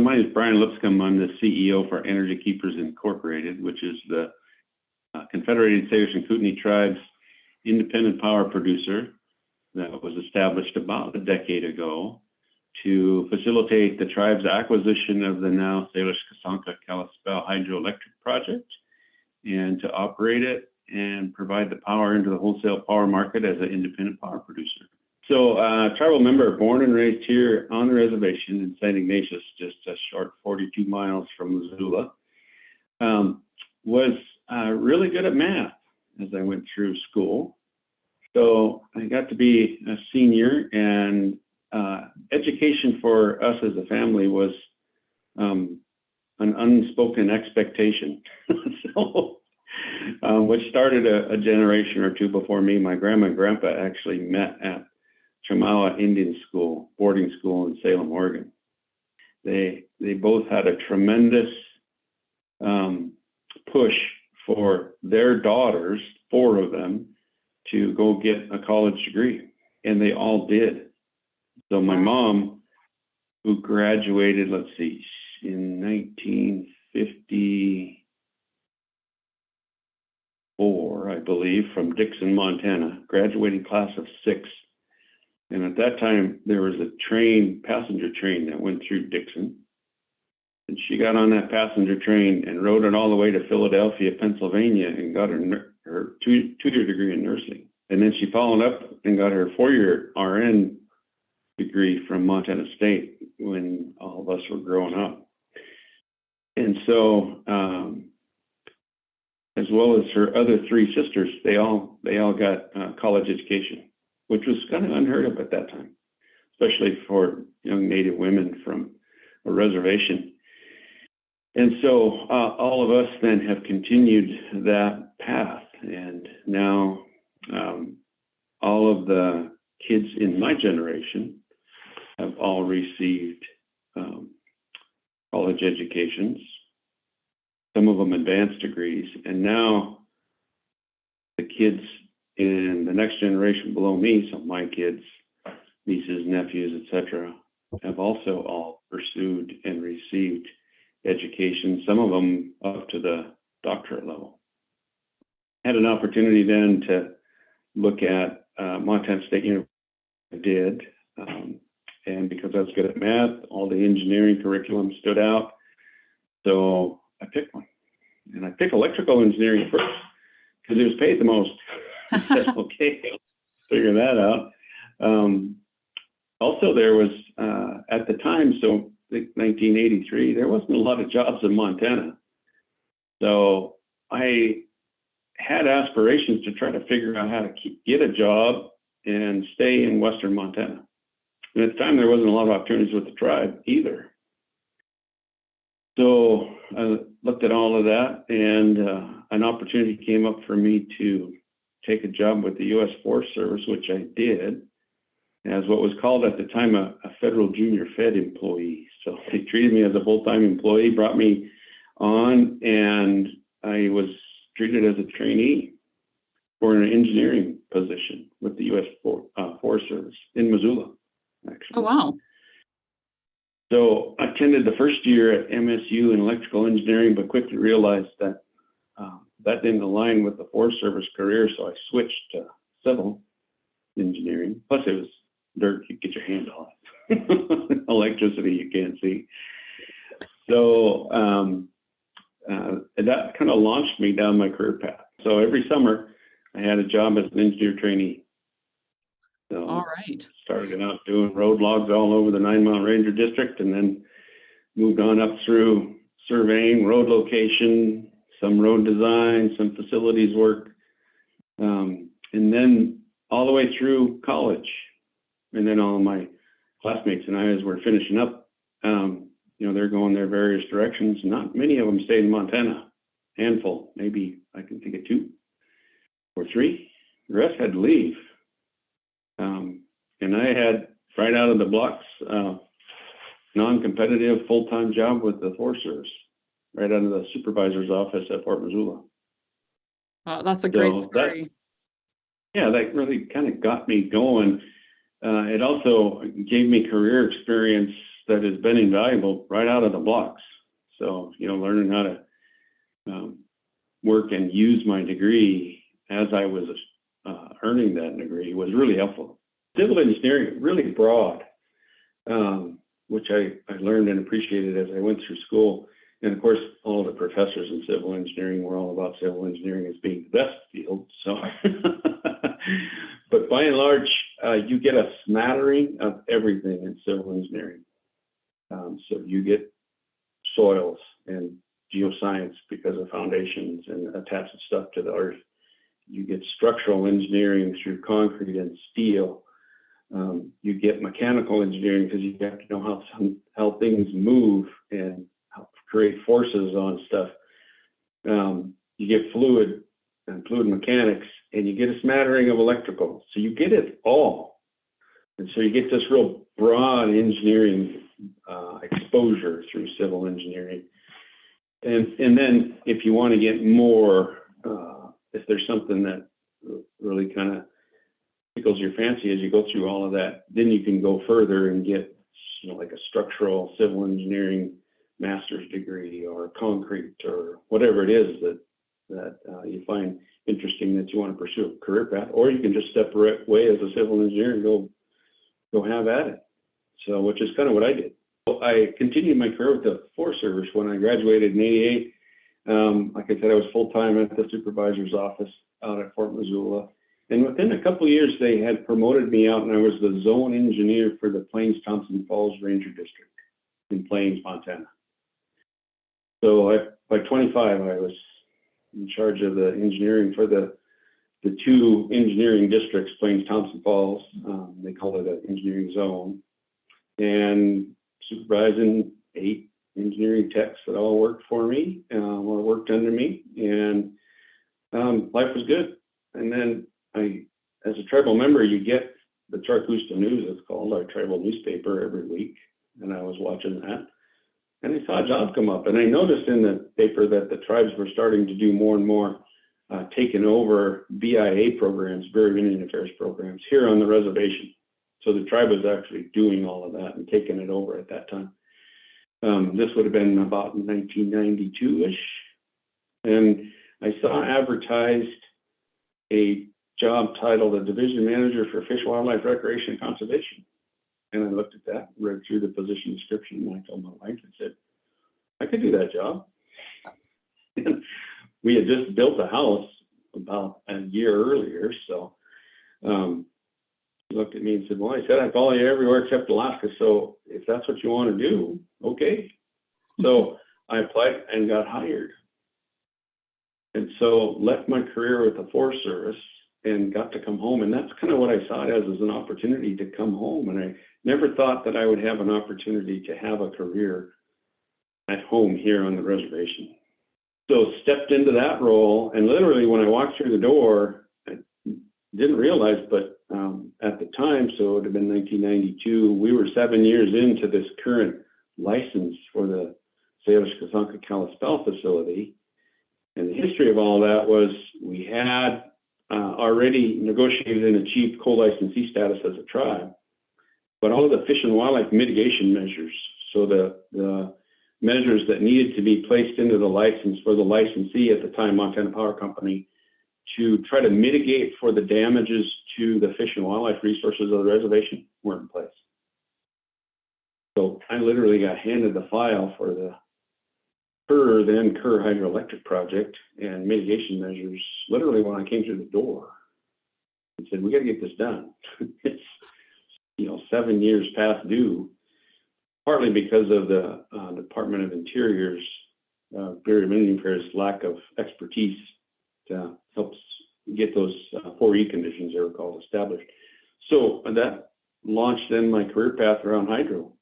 my name is Brian Lipscomb. I'm the CEO for Energy Keepers Incorporated, which is the Confederated Salish and Kootenai Tribes independent power producer that was established about a decade ago to facilitate the tribe's acquisition of the now Seli'š Ksanka Qlispe hydroelectric project and to operate it and provide the power into the wholesale power market as an independent power producer. So tribal member, born and raised here on the reservation in St. Ignatius, just a short 42 miles from Missoula, was really good at math as I went through school. So I got to be a senior, and education for us as a family was an unspoken expectation. So, which started a generation or two before me. My grandma and grandpa actually met at Chamawa Indian School, boarding school in Salem, Oregon. They both had a tremendous push for their daughters, 4 of them, to go get a college degree, and they all did. So my mom, who graduated, let's see, in 1954, I believe, from Dixon, Montana, graduating class of 6. And at that time, there was a train, passenger train that went through Dixon. And she got on that passenger train and rode it all the way to Philadelphia, Pennsylvania, and got her two-year degree in nursing. And then she followed up and got her 4-year RN degree from Montana State when all of us were growing up. And so, as well as her other 3 sisters, they all got college education, which was kind of unheard of at that time, especially for young Native women from a reservation. And so all of us then have continued that path. And now all of the kids in my generation have all received college educations, some of them advanced degrees. And now the kids in the next generation below me, so my kids, nieces, nephews, etc., have also all pursued and received education, some of them up to the doctorate level. Had an opportunity then to look at Montana State University. I did, and because I was good at math, all the engineering curriculum stood out, so I picked one. And I picked electrical engineering first because it was paid the most. I said, okay, figure that out. Also, there was, at the time, so 1983, there wasn't a lot of jobs in Montana. So I had aspirations to try to figure out how to get a job and stay in Western Montana. And at the time, there wasn't a lot of opportunities with the tribe either. So I looked at all of that, and an opportunity came up for me to take a job with the U.S. Forest Service, which I did, as what was called at the time a federal junior fed employee. So they treated me as a full-time employee, brought me on, and I was treated as a trainee for an engineering position with the U.S. Forest Service in Missoula, actually. Oh, wow. So I attended the first year at MSU in electrical engineering, but quickly realized that that didn't align with the Forest Service career, so I switched to civil engineering. Plus, it was dirt you get your hand on. Electricity you can't see. So that kind of launched me down my career path. So every summer, I had a job as an engineer trainee. So all right. Started out doing road logs all over the 9 Mile Ranger District, and then moved on up through surveying, road location, some road design, some facilities work, and then all the way through college. And then all of my classmates and I, as we're finishing up, they're going their various directions. Not many of them stayed in Montana. Handful, maybe I can think of 2 or 3. The rest had to leave. And I had, right out of the blocks, non-competitive full-time job with the Forest Service, right out of the supervisor's office at Fort Missoula. Wow, that's a great story. That really kind of got me going. It also gave me career experience that has been invaluable right out of the blocks. So, learning how to work and use my degree as I was earning that degree was really helpful. Civil engineering, really broad, which I learned and appreciated as I went through school. And of course, all the professors in civil engineering were all about civil engineering as being the best field. So, but by and large, you get a smattering of everything in civil engineering. So you get soils and geoscience because of foundations and attaching stuff to the earth. You get structural engineering through concrete and steel. You get mechanical engineering because you have to know how things move and how create forces on stuff. You get fluid and fluid mechanics, and you get a smattering of electrical. So you get it all. And so you get this real broad engineering exposure through civil engineering. And then if you want to get more, if there's something that really kind of tickles your fancy as you go through all of that, then you can go further and get, like a structural civil engineering master's degree or concrete or whatever it is that you find interesting that you want to pursue a career path, or you can just step away as a civil engineer and go have at it. So, which is kind of what I did. So I continued my career with the Forest Service when I graduated in '88. Like I said, I was full-time at the supervisor's office out at Fort Missoula. And within a couple of years, they had promoted me out, and I was the zone engineer for the Plains-Thompson Falls Ranger District in Plains, Montana. So by 25, I was in charge of the engineering for the two engineering districts, Plains-Thompson Falls. They call it an engineering zone, and supervising 8 engineering techs that all worked for me or worked under me, and life was good. And then as a tribal member, you get the Qlispe News, it's called, our tribal newspaper, every week, and I was watching that. And I saw a job come up, and I noticed in the paper that the tribes were starting to do more and more taking over BIA programs, Bureau of Indian Affairs programs, here on the reservation. So the tribe was actually doing all of that and taking it over at that time. This would have been about 1992-ish. And I saw advertised a job titled a Division Manager for Fish, Wildlife, Recreation, and Conservation. And I looked at that, read through the position description, and I told my wife, I said, I could do that job. We had just built a house about a year earlier, so he looked at me and said, well, I said I follow you everywhere except Alaska, so if that's what you want to do, okay. So I applied and got hired. And so left my career with the Forest Service and got to come home. And that's kind of what I saw it as an opportunity to come home. And I never thought that I would have an opportunity to have a career at home here on the reservation. So stepped into that role, and literally when I walked through the door, I didn't realize, but at the time, so it would have been 1992, we were 7 years into this current license for the Seli'š Ksanka Qlispe facility. And the history of all that was we had already negotiated and achieved co-licensee status as a tribe, but all of the fish and wildlife mitigation measures, so the measures that needed to be placed into the license for the licensee at the time, Montana Power Company, to try to mitigate for the damages to the fish and wildlife resources of the reservation weren't in place. So I literally got handed the file for the Kerr hydroelectric project and mitigation measures literally when I came through the door and said, we got to get this done. It's 7 years past due, partly because of the Department of Interior's Bureau of Indian Affairs lack of expertise to help get those 4E conditions, they were called, established. So that launched then my career path around hydro,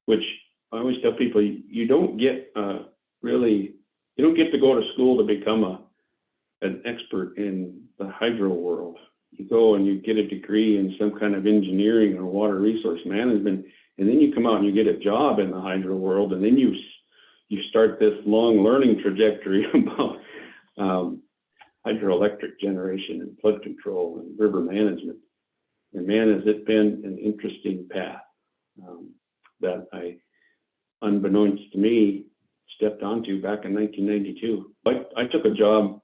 which I always tell people, you don't get to go to school to become an expert in the hydro world. You go and you get a degree in some kind of engineering or water resource management, and then you come out and you get a job in the hydro world, and then you start this long learning trajectory about hydroelectric generation and flood control and river management. And man, has it been an interesting path. that I, unbeknownst to me, stepped onto back in 1992. I took a job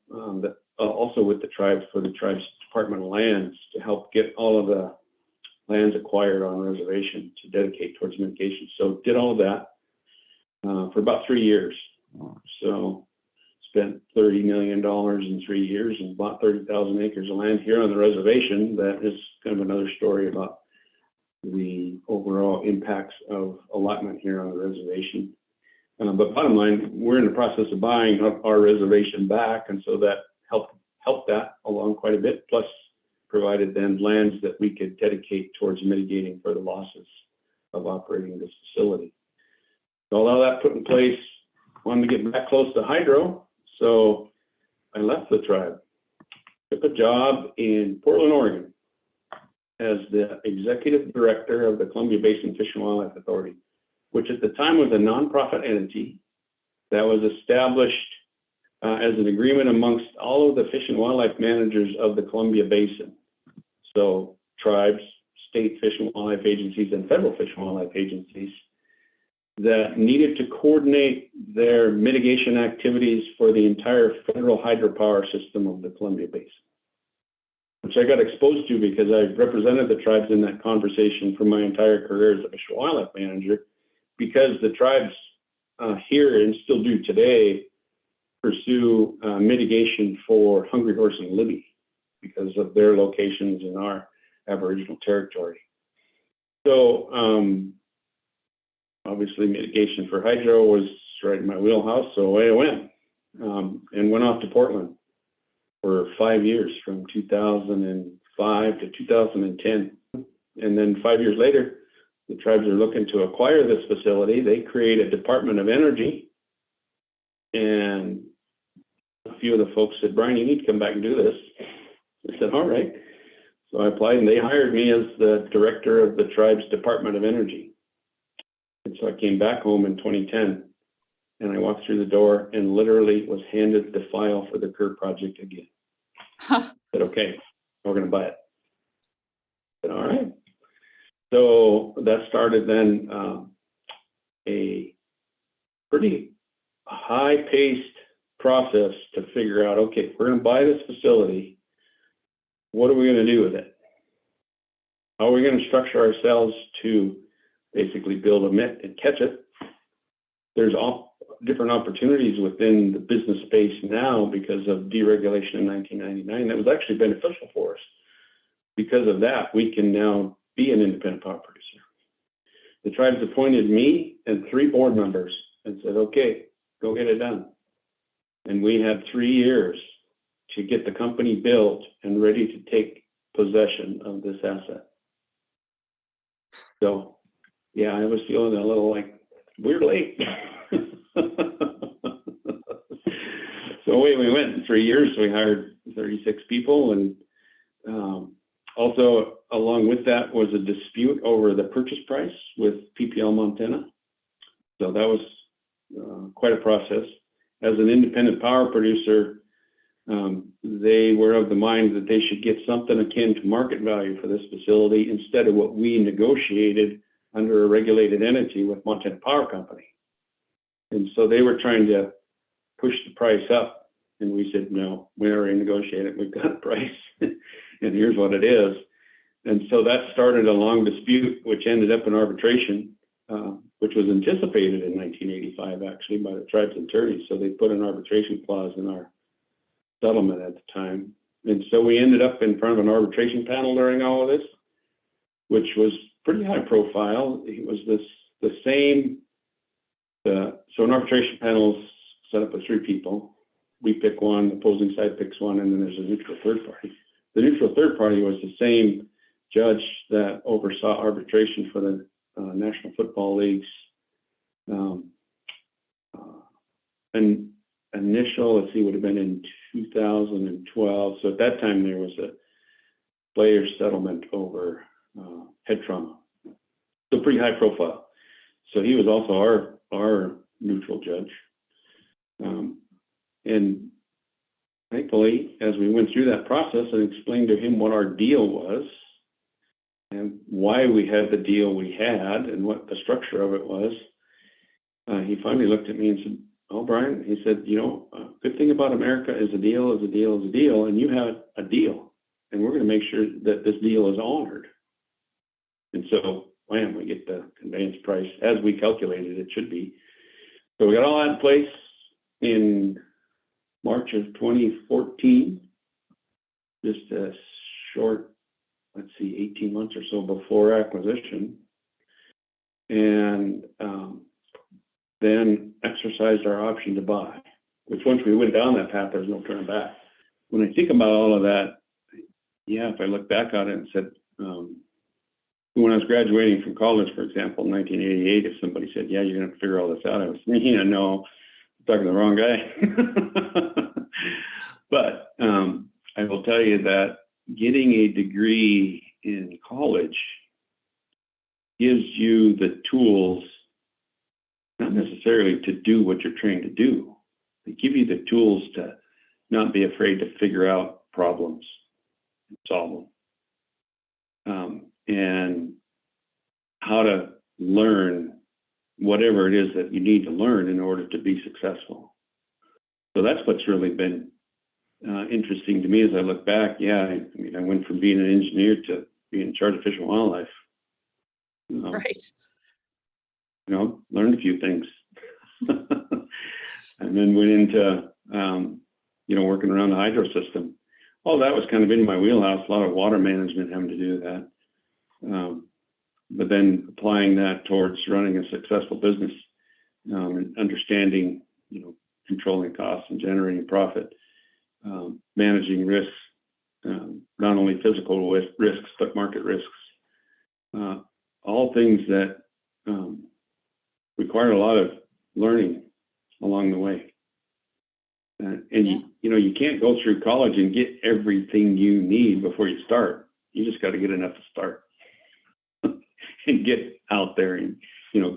also with the tribes for the tribes Department of Lands to help get all of the lands acquired on reservation to dedicate towards mitigation. So did all of that for about 3 years. So spent $30 million in 3 years and bought 30,000 acres of land here on the reservation. That is kind of another story about the overall impacts of allotment here on the reservation. But bottom line, we're in the process of buying our reservation back, and so that helped that along quite a bit, plus provided then lands that we could dedicate towards mitigating for the losses of operating this facility. So all that put in place, wanted to get back close to hydro, so I left the tribe, took a job in Portland, Oregon, as the executive director of the Columbia Basin Fish and Wildlife Authority, which at the time was a nonprofit entity that was established as an agreement amongst all of the fish and wildlife managers of the Columbia Basin. So tribes, state fish and wildlife agencies, and federal fish and wildlife agencies that needed to coordinate their mitigation activities for the entire federal hydropower system of the Columbia Basin, which I got exposed to because I represented the tribes in that conversation for my entire career as a fish and wildlife manager, because the tribes here, and still do today, pursue mitigation for hungry horse and libby because of their locations in our Aboriginal territory. So obviously mitigation for hydro was right in my wheelhouse, so away I went and went off to Portland for 5 years, from 2005 to 2010. And then 5 years later, the tribes are looking to acquire this facility. They create a Department of Energy, and a few of the folks said, "Brian, you need to come back and do this." I said, "All right." So I applied, and they hired me as the director of the tribe's Department of Energy. And so I came back home in 2010, and I walked through the door and literally was handed the file for the Kerr project again. I said, "Okay, we're going to buy it." I said, "All right." So that started then a pretty high-paced process to figure out, okay, if we're going to buy this facility, what are we going to do with it? How are we going to structure ourselves to basically build a MIT and catch it? There's all different opportunities within the business space now because of deregulation in 1999 that was actually beneficial for us. Because of that, we can now be an independent power producer. The tribes appointed me and 3 board members and said, "Okay, go get it done." And we had 3 years to get the company built and ready to take possession of this asset. So, yeah, I was feeling a little like, we're late. So away we went. In 3 years, we hired 36 people, and also along with that was a dispute over the purchase price with PPL Montana. So that was quite a process. As an independent power producer, they were of the mind that they should get something akin to market value for this facility instead of what we negotiated under a regulated entity with Montana Power Company. And so they were trying to push the price up, and we said, "No, we already negotiated, we've got a price, and here's what it is." And so that started a long dispute, which ended up in arbitration, which was anticipated in 1985, actually, by the tribes and attorneys. So they put an arbitration clause in our settlement at the time. And so we ended up in front of an arbitration panel during all of this, which was pretty high profile. It was the same. So an arbitration panel is set up with 3 people. We pick one, the opposing side picks one, and then there's a neutral third party. The neutral third party was the same judge that oversaw arbitration for the National Football League's initial, let's see, would have been in 2012. So at that time, there was a player settlement over head trauma. So pretty high profile. So he was also our neutral judge. And thankfully, as we went through that process and explained to him what our deal was, and why we had the deal we had and what the structure of it was, he finally looked at me and said, "Oh, Brian," he said, "good thing about America is a deal is a deal is a deal, and you have a deal, and we're going to make sure that this deal is honored." And so, wham, we get the conveyance price as we calculated it should be. So we got all that in place in March of 2014, just a short, 18 months or so before acquisition. And then exercised our option to buy, which once we went down that path, there's no turning back. When I think about all of that, if I look back on it and said, when I was graduating from college, for example, in 1988, if somebody said, "Yeah, you're going to figure all this out," I was, no, I'm talking to the wrong guy. But I will tell you that getting a degree in college gives you the tools, not necessarily to do what you're trained to do. They give you the tools to not be afraid to figure out problems and solve them. And how to learn whatever it is that you need to learn in order to be successful. So that's what's really been interesting to me as I look back. I went from being an engineer to being in charge of fish and wildlife. Right. Learned a few things. And then went into, working around the hydro system. All that was kind of in my wheelhouse, a lot of water management, having to do that. But then applying that towards running a successful business, and understanding, controlling costs and generating profit, managing risks, not only physical risks, but market risks, all things that require a lot of learning along the way. You can't go through college and get everything you need before you start. You just got to get enough to start and get out there and,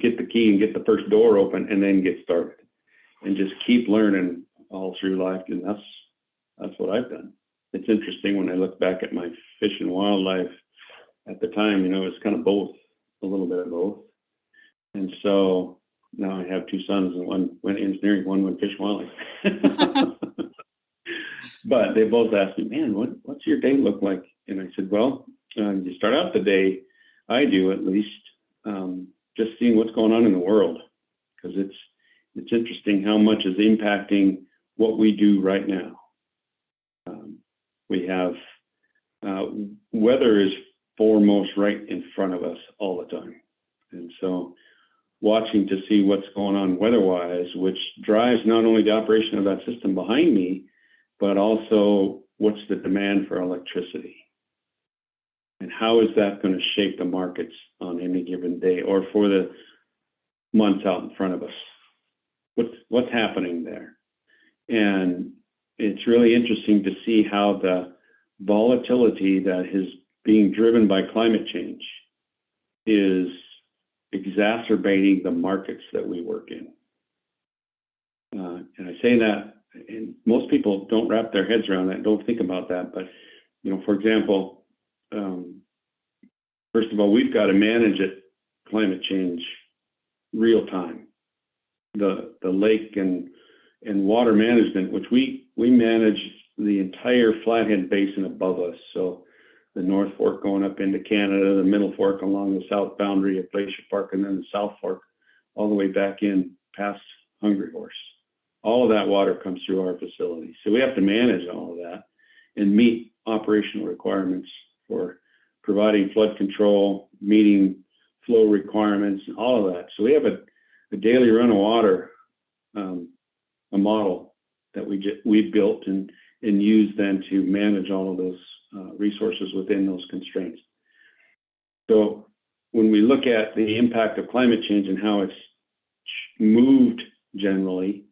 get the key and get the first door open and then get started and just keep learning all through life. And that's what I've done. It's interesting when I look back at my fish and wildlife at the time, it's kind of both, a little bit of both. And so now I have two sons, and one went engineering, one went fish and wildlife. But they both asked me, "Man, what's your day look like?" And I said, "Well, you start out the day, I do at least, just seeing what's going on in the world, because it's interesting how much is impacting what we do right now. We have weather is foremost right in front of us all the time, and so watching to see what's going on weather-wise, which drives not only the operation of that system behind me, but also what's the demand for electricity. And how is that going to shape the markets on any given day or for the months out in front of us? What's happening there? And it's really interesting to see how the volatility that is being driven by climate change is exacerbating the markets that we work in. And I say that, and most people don't wrap their heads around that, don't think about that. But, for example, first of all, we've got to manage climate change real time. The lake and water management, which we manage the entire Flathead Basin above us. So the North Fork going up into Canada, the Middle Fork along the south boundary of Glacier Park, and then the South Fork all the way back in past Hungry Horse. All of that water comes through our facility. So we have to manage all of that and meet operational requirements for providing flood control, meeting flow requirements, and all of that. So we have a daily run of water, a model that we built and use then to manage all of those resources within those constraints. So when we look at the impact of climate change and how it's moved generally,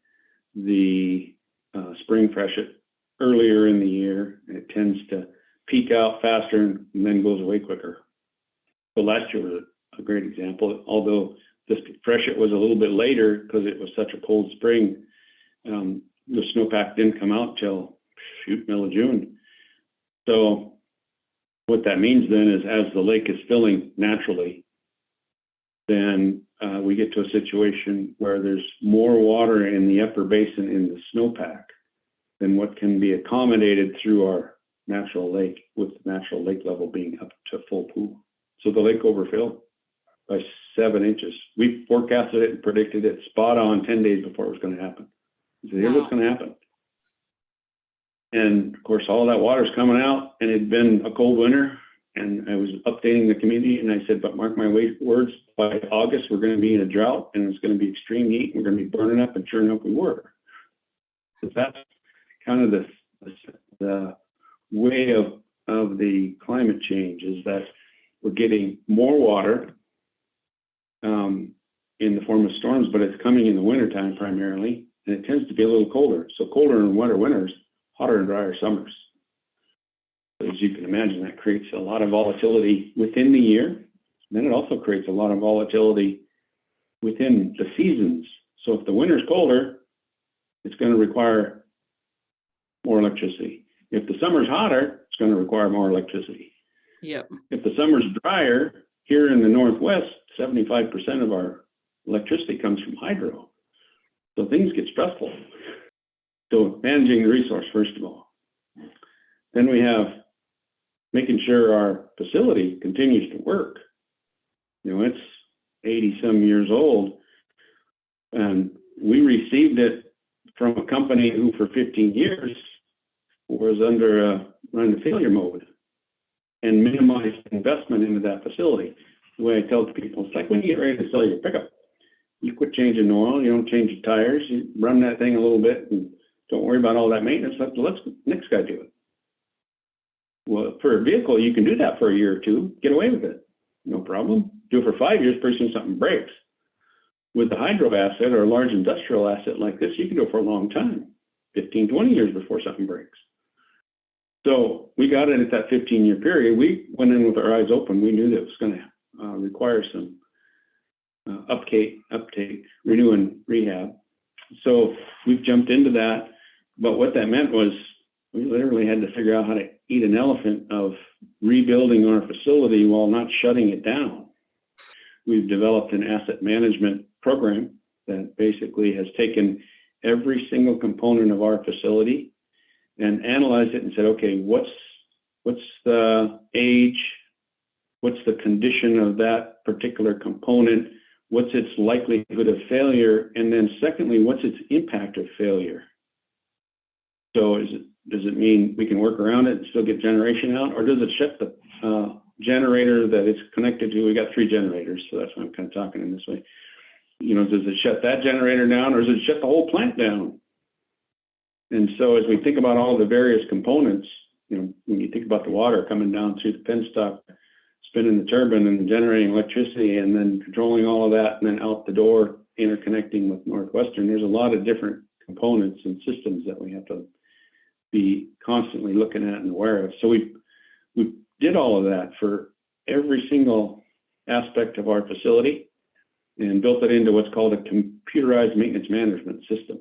the spring freshet earlier in the year, it tends to peak out faster and then goes away quicker. So last year was a great example, although this freshet was a little bit later because it was such a cold spring. The snowpack didn't come out till middle of June. So What that means then is as the lake is filling naturally, then we get to a situation where there's more water in the upper basin in the snowpack than what can be accommodated through our natural lake, with the natural lake level being up to full pool. So the lake overfilled by 7 inches. We forecasted it and predicted it spot on 10 days before it was going to happen. We said, here's what's going to happen. And of course, all that water's coming out, and it'd been a cold winter. And I was updating the community, and I said, but mark my words, by August, we're going to be in a drought, and it's going to be extreme heat, and we're going to be burning up, and sure enough, we were. So that's kind of the way of the climate change, is that we're getting more water in the form of storms, but it's coming in the wintertime primarily, and it tends to be a little colder. So colder and wetter winters, hotter and drier summers. As you can imagine, that creates a lot of volatility within the year. And then it also creates a lot of volatility within the seasons. So if the winter's colder, it's going to require more electricity. If the summer's hotter, it's going to require more electricity. Yep. If the summer's drier, here in the Northwest, 75% of our electricity comes from hydro. So things get stressful. So managing the resource, first of all. Then we have making sure our facility continues to work. You know, it's 80 some years old, and we received it from a company who for 15 years was under failure mode and minimized investment into that facility. The way I tell people, it's like when you get ready to sell your pickup, you quit changing the oil, you don't change the tires, you run that thing a little bit and don't worry about all that maintenance. Let the next guy do it. Well, for a vehicle, you can do that for a year or two, get away with it, no problem. Do it for 5 years, pretty soon something breaks. With a hydro asset or a large industrial asset like this, you can do it for a long time, 15, 20 years before something breaks. So we got it at that 15-year period. We went in with our eyes open. We knew that it was going to require some uptake, renew and rehab. So we've jumped into that. But what that meant was we literally had to figure out how to eat an elephant of rebuilding our facility while not shutting it down. We've developed an asset management program that basically has taken every single component of our facility and analyzed it and said, okay, what's the age, what's the condition of that particular component, what's its likelihood of failure, and then secondly, what's its impact of failure? So does it mean we can work around it and still get generation out, or does it shut the generator that it's connected to? We got 3 generators, so that's why I'm kind of talking in this way. You know, does it shut that generator down, or does it shut the whole plant down? And so as we think about all the various components, you know, when you think about the water coming down through the penstock, spinning the turbine and generating electricity, and then controlling all of that, and then out the door interconnecting with Northwestern, there's a lot of different components and systems that we have to be constantly looking at and aware of. So we did all of that for every single aspect of our facility and built it into what's called a computerized maintenance management system.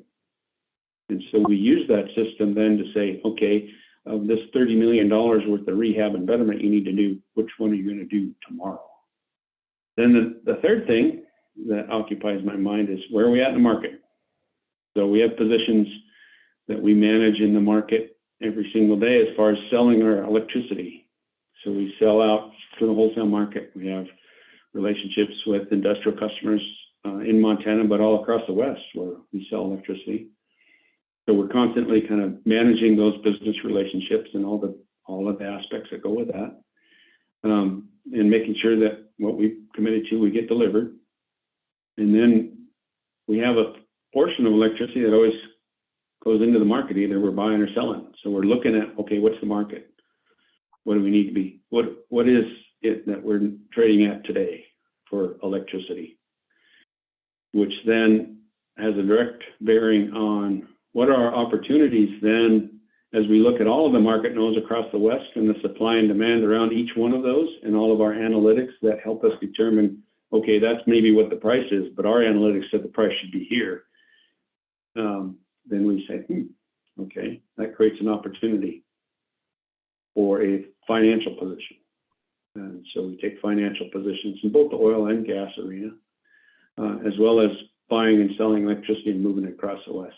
And so we use that system then to say, okay, of this $30 million worth of rehab and betterment you need to do, which one are you going to do tomorrow? Then the third thing that occupies my mind is where are we at in the market? So we have positions that we manage in the market every single day as far as selling our electricity. So we sell out to the wholesale market. We have relationships with industrial customers in Montana, but all across the West where we sell electricity. So we're constantly kind of managing those business relationships and all of the aspects that go with that, and making sure that what we committed to, we get delivered. And then we have a portion of electricity that always goes into the market. Either we're buying or selling. So we're looking at, okay, what's the market? What do we need to be? What is it that we're trading at today for electricity? Which then has a direct bearing on what are our opportunities then as we look at all of the market nodes across the West and the supply and demand around each one of those, and all of our analytics that help us determine, okay, that's maybe what the price is, but our analytics said the price should be here. Then we say, okay, that creates an opportunity. for a financial position. And so we take financial positions in both the oil and gas arena, as well as buying and selling electricity and moving it across the West.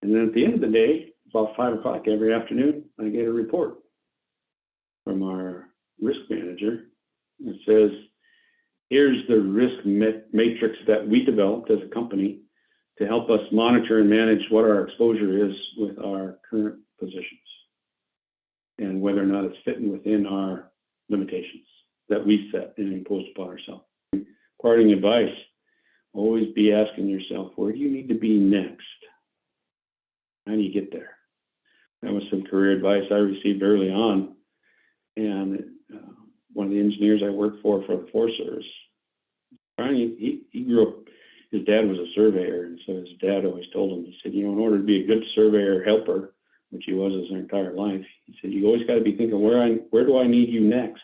And then at the end of the day, about 5 o'clock every afternoon, I get a report from our risk manager that says, here's the risk matrix that we developed as a company to help us monitor and manage what our exposure is with our current positions and whether or not it's fitting within our limitations that we set and imposed upon ourselves. Parting advice, always be asking yourself, where do you need to be next? How do you get there? That was some career advice I received early on. And one of the engineers I worked for the Forest Service, Brian, he grew up, his dad was a surveyor, and so his dad always told him, he said, in order to be a good surveyor helper, which he was his entire life, he said, you always got to be thinking, where do I need you next?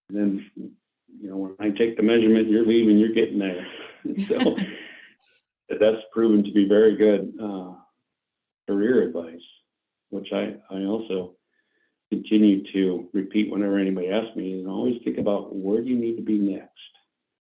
And then, when I take the measurement, you're leaving, you're getting there. So that's proven to be very good career advice, which I also continue to repeat whenever anybody asks me, and always think about where do you need to be next.